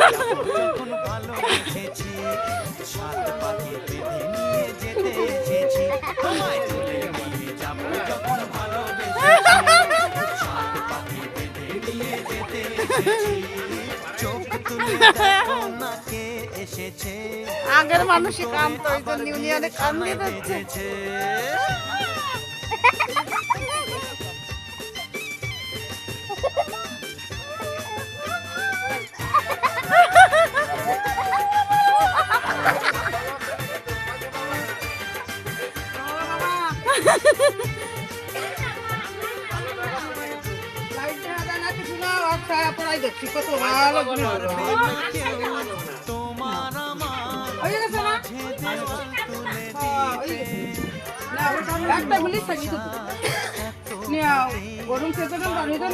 যখন ভালোবেসেছি, সাত পাকে বেঁধে নিয়ে যেতে এসেছি, তোমায় তুলে নিয়ে যাবো যখন ভালোবেসেছি, সাত পাকে বেঁধে নিয়ে যেতে এসেছি, চোখ তুলে দেখো না কে এসেছে, আগের মানুষই কামতো এই জন্য ইউনিয়নে কাম দিয়ে দিচ্ছে। তোমার আমার মাঝে দেওয়াল তুলে দিতে, একটা গুলি থাকি তো গরম সেজন্য বানিয়ে দেন